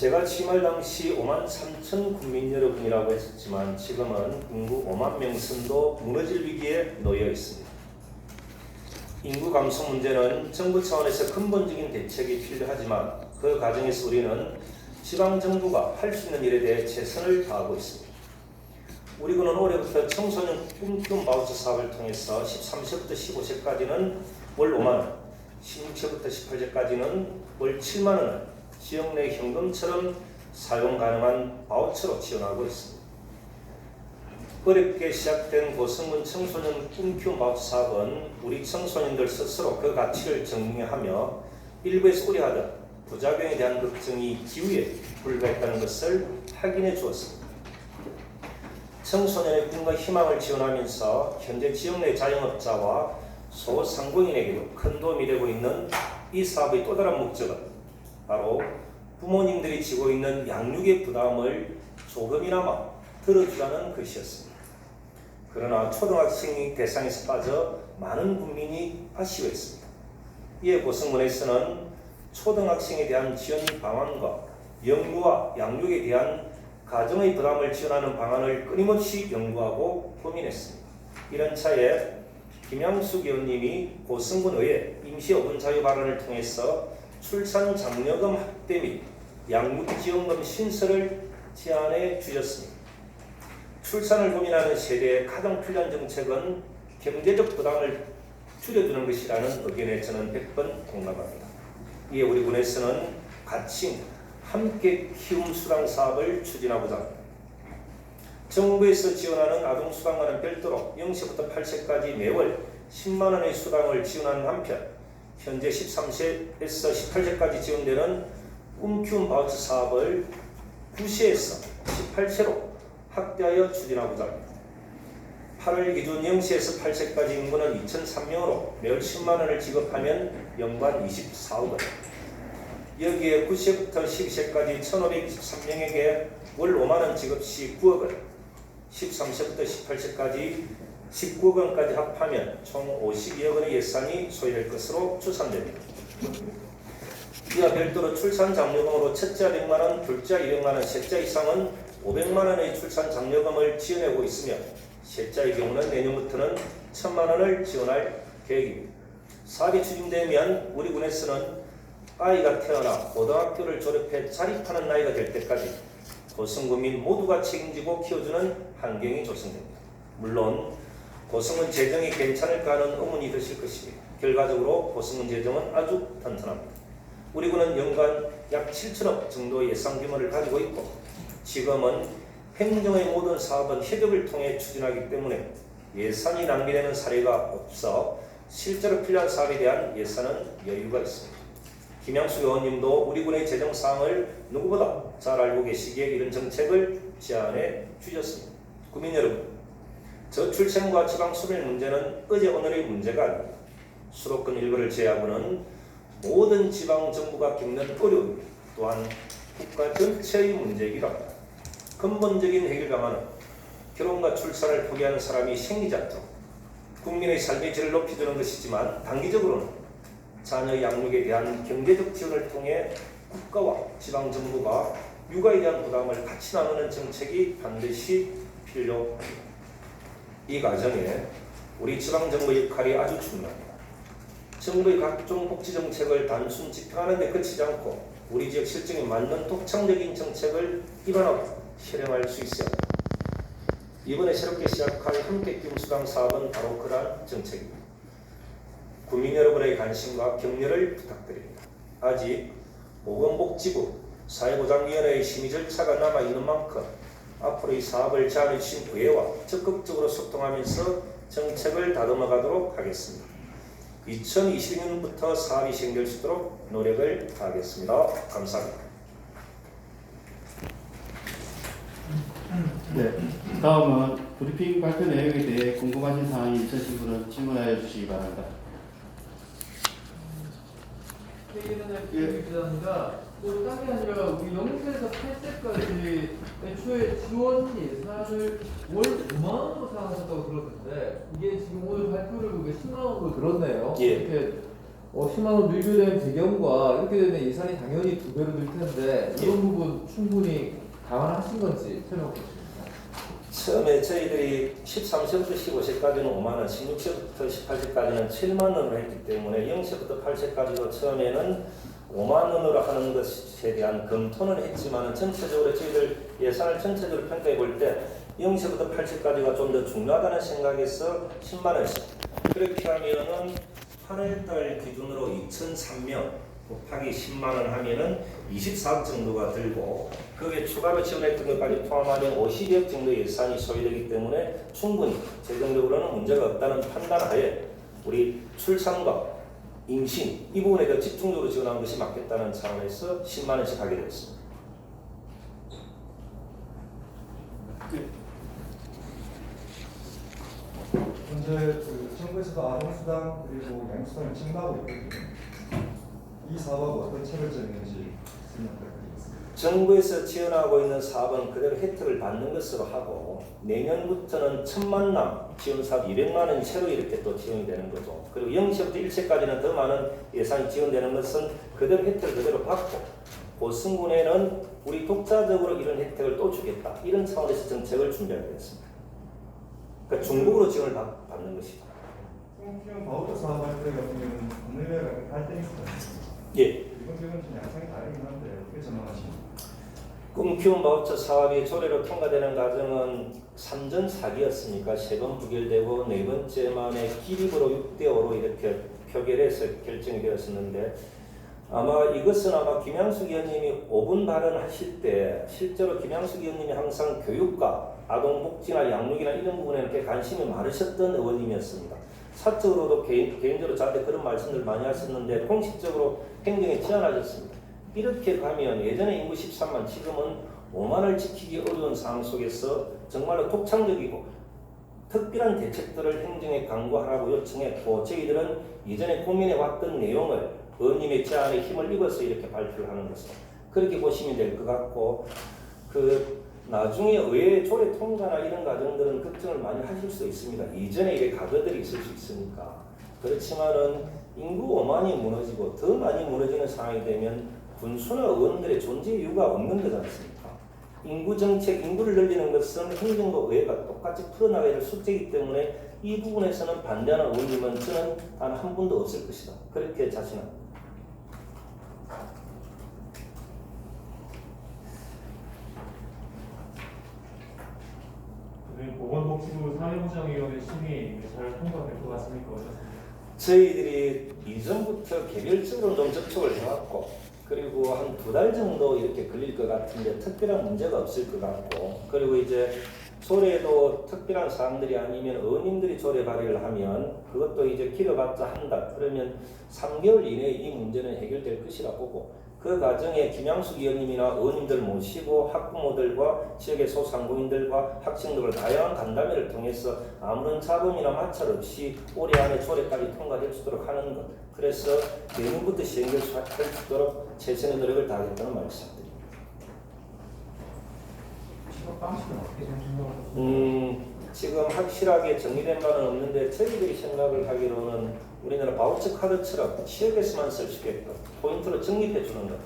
제가 취임할 당시 5만 3천 국민 여러분이라고 했었지만 지금은 인구 5만 명선도 무너질 위기에 놓여 있습니다. 인구 감소 문제는 정부 차원에서 근본적인 대책이 필요하지만 그 과정에서 우리는 지방정부가 할 수 있는 일에 대해 최선을 다하고 있습니다. 우리 군은 올해부터 청소년 꿈키움 바우처 사업을 통해서 13세부터 15세까지는 월 5만 원, 16세부터 18세까지는 월 7만 원을 지역 내 현금처럼 사용 가능한 바우처로 지원하고 있습니다. 어렵게 시작된 고성군 청소년 꿈키움 바우처 사업은 우리 청소년들 스스로 그 가치를 증명하며 일부에서 우려하던 부작용에 대한 걱정이 기후에 불과했다는 것을 확인해 주었습니다. 청소년의 꿈과 희망을 지원하면서 현재 지역 내 자영업자와 소상공인에게도 큰 도움이 되고 있는 이 사업의 또 다른 목적은 바로 부모님들이 지고 있는 양육의 부담을 조금이나마 덜어주자는 것이었습니다. 그러나 초등학생이 대상에서 빠져 많은 국민이 아쉬워했습니다. 이에 고성군에서는 초등학생에 대한 지원 방안과 연구와 양육에 대한 가정의 부담을 지원하는 방안을 끊임없이 연구하고 고민했습니다. 이런 차에 김양숙 의원님이 고성군의회 임시어분자유 발언을 통해서 출산 장려금 확대 및 양육지원금 신설을 제안해 주셨습니다. 출산을 고민하는 세대에 가장 필요한 정책은 경제적 부담을 줄여주는 것이라는 의견에 저는 100번 공감합니다. 이에 우리 군에서는 같이 함께 키움 수당 사업을 추진하고자 합니다. 정부에서 지원하는 아동 수당과는 별도로 0세부터 8세까지 매월 10만 원의 수당을 지원하는 한편 현재 13세에서 18세까지 지원되는 꿈키움 바우처 사업을 9세에서 18세로 확대하여 추진하고자 합니다. 8월 기준 0세에서 8세까지 인구는 2,003명으로 매월 10만 원을 지급하면 연간 24억 원. 여기에 9세부터 12세까지 1,523명에게 월 5만 원 지급 시 9억 원, 13세부터 18세까지 19억 원까지 합하면 총 52억 원의 예산이 소요될 것으로 추산됩니다. 이와 별도로 출산 장려금으로 첫째가 100만 원, 둘째가 200만 원, 셋째 이상은 500만 원의 출산 장려금을 지원하고 있으며 셋째의 경우는 내년부터는 1,000만 원을 지원할 계획입니다. 사업이 추진되면 우리 군에서는 아이가 태어나 고등학교를 졸업해 자립하는 나이가 될 때까지 고성군민 모두가 책임지고 키워주는 환경이 조성됩니다. 물론 고성군 재정이 괜찮을까 하는 의문이 드실 것입니다. 결과적으로 고성군 재정은 아주 튼튼합니다. 우리 군은 연간 약 7천억 정도의 예산 규모를 가지고 있고 지금은 행정의 모든 사업은 협력을 통해 추진하기 때문에 예산이 낭비되는 사례가 없어 실제로 필요한 사업에 대한 예산은 여유가 있습니다. 김양숙 의원님도 우리 군의 재정 사항을 누구보다 잘 알고 계시기에 이런 정책을 제안해 주셨습니다. 국민 여러분, 저출생과 지방 소멸 문제는 어제 오늘의 문제가 아닙니다. 수도권 일부를 제외하고는 모든 지방 정부가 겪는 어려움 또한 국가 전체의 문제이기도 합니다. 근본적인 해결 방안은 결혼과 출산을 포기하는 사람이 생기지 않도록 국민의 삶의 질을 높여주는 것이지만 단기적으로는 자녀 양육에 대한 경제적 지원을 통해 국가와 지방정부가 육아에 대한 부담을 같이 나누는 정책이 반드시 필요합니다. 이 과정에 우리 지방정부의 역할이 아주 중요합니다. 정부의 각종 복지정책을 단순 집행하는 데 그치지 않고 우리 지역 실정에 맞는 독창적인 정책을 입안하고 실행할 수 있어야 합니다. 이번에 새롭게 시작할 함께 키움 수당 사업은 바로 그러한 정책입니다. 국민 여러분의 관심과 격려를 부탁드립니다. 아직 보건복지부 사회보장위원회의 심의 절차가 남아있는 만큼 앞으로 이 사업을 제안해 주신 의회와 적극적으로 소통하면서 정책을 다듬어 가도록 하겠습니다. 2022년부터 사업이 시행될 수 있도록 노력을 다하겠습니다. 감사합니다. 네, 다음은 브리핑 발표 내용에 대해 궁금하신 사항이 있으신 분은 질문하여 주시기 바랍니다. 기자입니다. 딴게 아니라 우리 0세에서 8세까지 애초에 지원 예산을 월 5만 원으로 생각하셨다고 들었는데 이게 지금 오늘 발표를 보면 10만 원으로 늘었네요. 예. 이렇게 10만 원 늘게 된 배경과 이렇게 되면 예산이 당연히 2배로 늘 텐데 이런 부분 충분히 감안하신 건지 설명해 주십시오. 처음에 저희들이 13세부터 15세까지는 5만 원, 16세부터 18세까지는 7만 원으로 했기 때문에 0세부터 8세까지도 처음에는 5만 원으로 하는 것에 대한 검토는 했지만 전체적으로 저희들 예산을 전체적으로 평가해 볼 때 0세부터 8세까지가 좀 더 중요하다는 생각에서 10만 원씩 그렇게 하면은 8월달 기준으로 2,003명 곱하기 10만 원 하면은 24억 정도가 들고 거기에 추가로 지원했던 것까지 포함하면 50억 정도 예산이 소요되기 때문에 충분히 재정적으로는 문제가 없다는 판단하에 우리 출산과 임신 이 부분에 더 집중적으로 지원하는 것이 맞겠다는 차원에서 10만 원씩 하게 되었습니다. 현재 그 정부에서도 아동수당 그리고 양육수당을 지원하고 있거든요. 이 사업하고 어떤 차별점이 있는지 설명 부탁드리겠습니다. 정부에서 지원하고 있는 사업은 그대로 혜택을 받는 것으로 하고 내년부터는 1,000만남 지원 사업 200만 원이 새로 이렇게 또 지원이 되는 거죠. 그리고 0세부터 1세까지는 더 많은 예산이 지원되는 것은 그대로 혜택을 그대로 받고 고승군에는 우리 독자적으로 이런 혜택을 또 주겠다. 이런 차원에서 정책을 준비하게 됐습니다. 그러니까 중국으로 지원을 받는 것이죠. 성평 바우처 사업할 때 같은 경우는 국내외가 갈등이 있었잖아요. 예. 이번 경우는 좀 양상이 다르긴 한데 어떻게 전망하십니까? 꿈키움 바우처 사업이 조례로 통과되는 과정은 3전 4기였으니까 3번 부결되고 4번째 만에 기립으로 6대5로 이렇게 표결해서 결정이 되었었는데 아마 이것은 아마 김양숙 의원님이 5분 발언하실 때 실제로 김양숙 의원님이 항상 교육과 아동복지나 양육이나 이런 부분에 꽤 관심이 많으셨던 의원님이었습니다. 사적으로도 개인적으로 저한테 그런 말씀을 많이 하셨는데 공식적으로 행정에 제안하셨습니다. 이렇게 가면 예전에 인구 13만 지금은 5만을 지키기 어려운 상황 속에서 정말로 독창적이고 특별한 대책들을 행정에 강구하라고 요청했고 저희들은 이전에 고민해왔던 내용을 의원님의 제안에 힘을 입어서 이렇게 발표를 하는 것으로 그렇게 보시면 될 것 같고 나중에 의회 조례 통과나 이런 과정들은 걱정을 많이 하실 수 있습니다. 이전에 이게 과거들이 있을 수 있으니까. 그렇지만은 인구 5만이 무너지고 더 많이 무너지는 상황이 되면 군수나 의원들의 존재 이유가 없는 거지 않습니까? 인구 정책, 인구를 늘리는 것은 행정부 의회가 똑같이 풀어나가야 될 숙제이기 때문에 이 부분에서는 반대하는 의원님은 저는 단 한 분도 없을 것이다. 그렇게 자신합니다. 보건복지부 사회보장위원회 심의 잘 통과될 것 같습니까? 어떻습니까? 저희들이 이전부터 개별적으로 좀 접촉을 해왔고 그리고 한 2달 정도 이렇게 걸릴 것 같은데 특별한 문제가 없을 것 같고 그리고 이제 조례도 특별한 사항들이 아니면 의원님들이 조례 발의를 하면 그것도 이제 길어봤자 한 달 그러면 3개월 이내에 이 문제는 해결될 것이라 보고 그 과정에 김양숙 의원님이나 의원님들 모시고 학부모들과 지역의 소상공인들과 학생들을 다양한 간담회를 통해서 아무런 잡음이나 마찰 없이 올해 안에 조례까지 통과될 수 있도록 하는 것 그래서 내년부터 시행될 수 있도록 최선의 노력을 다하겠다는 말씀드립니다. 취업 방식은 어떻게 생각하세요? 지금 확실하게 정리된 바는 없는데 저희들이 생각을 하기로는 우리나라 바우처 카드처럼 지역에서만 쓸 수 있게끔 포인트로 적립해 주는 것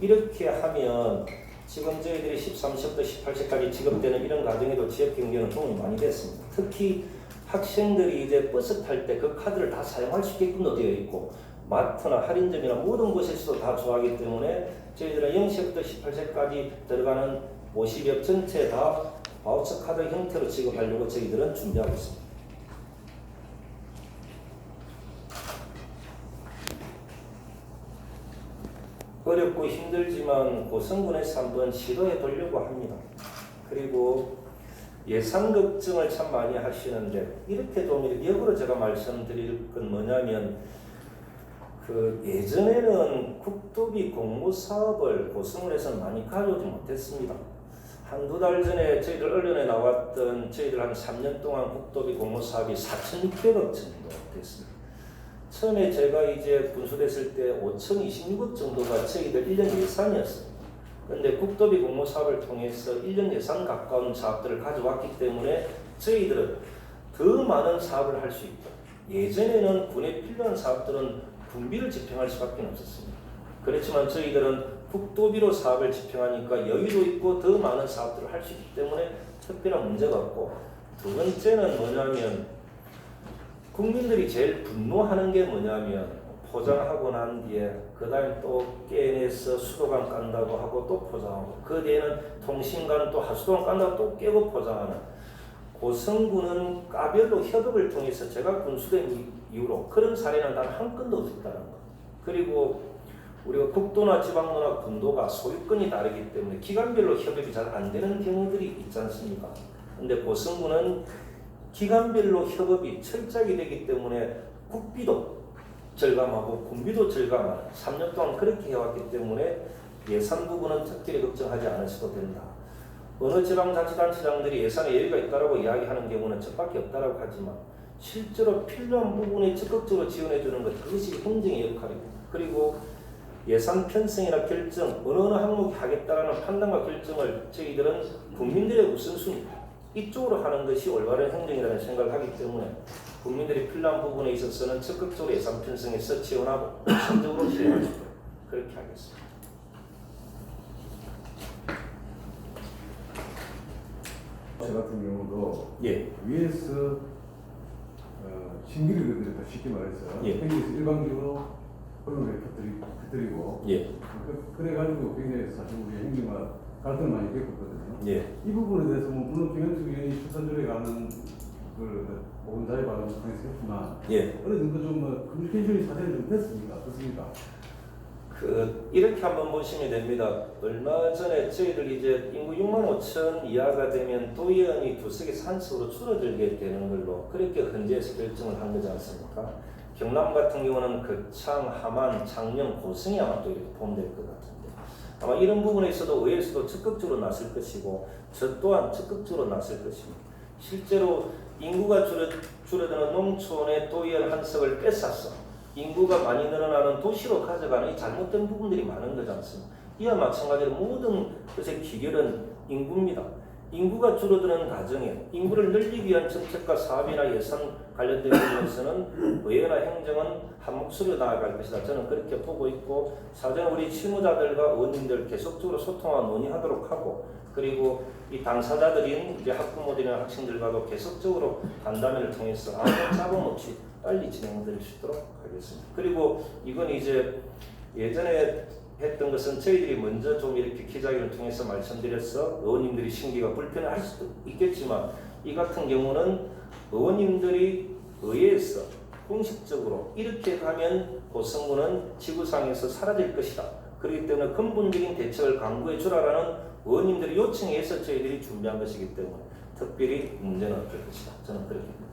이렇게 하면 지금 저희들이 13세부터 18세까지 지급되는 이런 과정에도 지역 경제는 도움이 많이 됐습니다. 특히 학생들이 이제 버스 탈 때 그 카드를 다 사용할 수 있게끔도 되어 있고 마트나 할인점이나 모든 곳에서도 다 좋아하기 때문에 저희들은 0세부터 18세까지 들어가는 50억 전체 다 바우처 카드 형태로 지급하려고 저희들은 준비하고 있습니다. 어렵고 힘들지만 고성군에서 한번 시도해 보려고 합니다. 그리고 예산 걱정을 참 많이 하시는데 이렇게 좀 역으로 제가 말씀드릴 건 뭐냐면 예전에는 국도비 공모사업을 고성군에서는 많이 가져오지 못했습니다. 한두 달 전에 저희들 언론에 나왔던 저희들 한 3년 동안 국도비 공모사업이 4,600억 정도 됐습니다. 처음에 제가 이제 군수됐을 때 5,026억 정도가 저희들 1년 예산이었습니다. 그런데 국도비 공모사업을 통해서 1년 예산 가까운 사업들을 가져왔기 때문에 저희들은 더 많은 사업을 할 수 있다. 예전에는 군에 필요한 사업들은 군비를 집행할 수밖에 없었습니다. 그렇지만 저희들은 국도비로 사업을 집행하니까 여유도 있고 더 많은 사업들을 할 수 있기 때문에 특별한 문제가 없고, 두 번째는 뭐냐면 국민들이 제일 분노하는 게 뭐냐면 포장하고 난 뒤에 그 다음에 또 깨내서 수도관 깐다고 하고 또 포장하고, 그 뒤에는 통신관 또 하수도관 깐다고 또 깨고 포장하는, 고성군은 까별로 협업을 통해서 제가 군수된 이후로 그런 사례는 단 한 건도 없었다는 거. 그리고 우리가 국도나 지방도나 군도가 소유권이 다르기 때문에 기관별로 협업이 잘 안 되는 경우들이 있지 않습니까? 근데 고성군은 기관별로 협업이 철저하게 되기 때문에 국비도 절감하고 군비도 절감하는 3년 동안 그렇게 해왔기 때문에 예산 부분은 특별히 걱정하지 않으셔도 된다. 어느 지방자치단체장들이 예산에 여유가 있다라고 이야기하는 경우는 저밖에 없다라고 하지만 실제로 필요한 부분에 적극적으로 지원해 주는 것, 그것이 행정의 역할입니다. 그리고 예산 편성이나 결정, 어느 항목이 하겠다라는 판단과 결정을 저희들은 국민들의 우선순위 이쪽으로 하는 것이 올바른 행정이라는 생각을 하기 때문에 국민들이 필요한 부분에 있어서는 적극적으로 예산 편성해서 지원하고 우선적으로 실행할 수 있도록 그렇게 하겠습니다. 저 같은 경우도 예, 위에서 신기를 그들다 쉽게 말해서 예. 행위에서 일방적으로 언론에 퍼뜨리고 예, 그래가지고 굉장히 사실 우리 행정과 갈등을 많이 겪었거든요. 예, 이 부분에 대해서 뭐 물론 김현숙 의원이 출산조례에 가는 그 보건자의 발언을 통해서 했지만 예. 어느 정도 좀 커뮤니케이션이 사전에 좀 됐습니까? 어떻습니까? 이렇게 한번 보시면 됩니다. 얼마 전에 저희들 이제 인구 6만 5천 이하가 되면 도의원이 두석에서 한 석으로 줄어들게 되는 걸로 그렇게 헌재에서 결정을 한 거지 않습니까? 경남 같은 경우는 거창, 함안, 창녕, 고성이 아마 또 이렇게 포함될 것 같은데, 아마 이런 부분에 있어도 의회에서도 적극적으로 나설 것이고 저 또한 적극적으로 나설 것입니다. 실제로 인구가 줄어드는 농촌의 도의원 한 석을 뺏어서 인구가 많이 늘어나는 도시로 가져가는 이 잘못된 부분들이 많은 거지 않습니까? 이와 마찬가지로 모든 것의 기결은 인구입니다. 인구가 줄어드는 과정에 인구를 늘리기 위한 정책과 사업이나 예산 관련된 부분에서는 의회나 행정은 한 목소리로 나아갈 것이다. 저는 그렇게 보고 있고, 사전에 우리 실무자들과 의원님들 계속적으로 소통하고 논의하도록 하고, 그리고 이 당사자들인 이제 학부모들이나 학생들과도 계속적으로 간담회를 통해서 아무 잡음 없이 빨리 진행될 수 있도록 하겠습니다. 그리고 이건 이제 예전에 했던 것은 저희들이 먼저 좀 이렇게 기자회견을 통해서 말씀드려서 의원님들이 심기가 불편할 수도 있겠지만, 이 같은 경우는 의원님들이 의회에서 공식적으로 이렇게 가면 고성군은 지구상에서 사라질 것이다. 그렇기 때문에 근본적인 대책을 강구해 주라라는 의원님들의 요청에 의해서 저희들이 준비한 것이기 때문에 특별히 문제는 없을 것이다. 저는 그렇게 봅니다.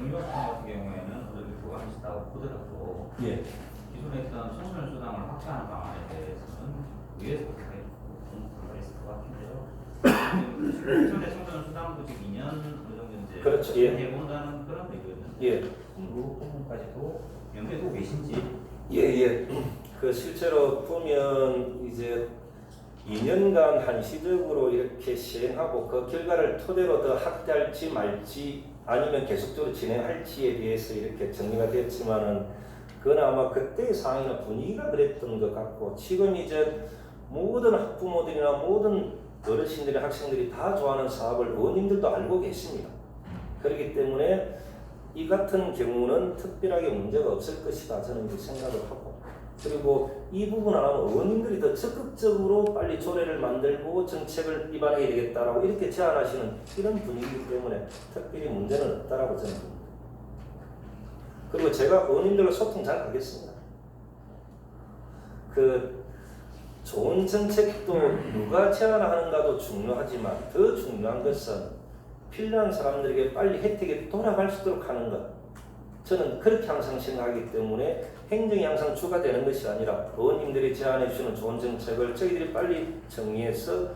용역 같은 경우에는 어차피 부과하시다고 보더라도 예. 기존에 있던 청소년 수당을 확대하는 방안에 대해서는 의회에서 상당히 공부가 있을 것 같은데요. 기존의 청소년 수당도 지금 2년 어느 정도 이제 그렇죠. 예. 해본다는 그런 의견은 예. 그 부분까지도 연계되고 계신지. 예. 그 실제로 보면 이제 2년간 한시적으로 이렇게 시행하고 그 결과를 토대로 더 확대할지 말지 아니면 계속적으로 진행할지에 대해서 이렇게 정리가 됐지만은, 그건 아마 그때의 상황이나 분위기가 그랬던 것 같고, 지금 이제 모든 학부모들이나 모든 어르신들이 학생들이 다 좋아하는 사업을 의원님들도 알고 계십니다. 그렇기 때문에 이 같은 경우는 특별하게 문제가 없을 것이다 저는 이렇게 생각을 하고, 그리고 이 부분 안 하면 의원님들이 더 적극적으로 빨리 조례를 만들고 정책을 입안해야 되겠다라고 이렇게 제안하시는 이런 분위기이기 때문에 특별히 문제는 없다라고 저는 봅니다. 그리고 제가 의원님들과 소통 잘 하겠습니다. 그 좋은 정책도 누가 제안하는가도 중요하지만 더 중요한 것은 필요한 사람들에게 빨리 혜택이 돌아갈 수 있도록 하는 것. 저는 그렇게 항상 생각하기 때문에 행정이 항상 주가 되는 것이 아니라 의원님들이 제안해 주시는 좋은 정책을 저희들이 빨리 정리해서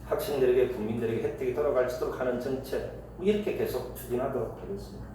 학생들에게 국민들에게 혜택이 돌아갈 수 있도록 하는 정책, 이렇게 계속 추진하도록 하겠습니다.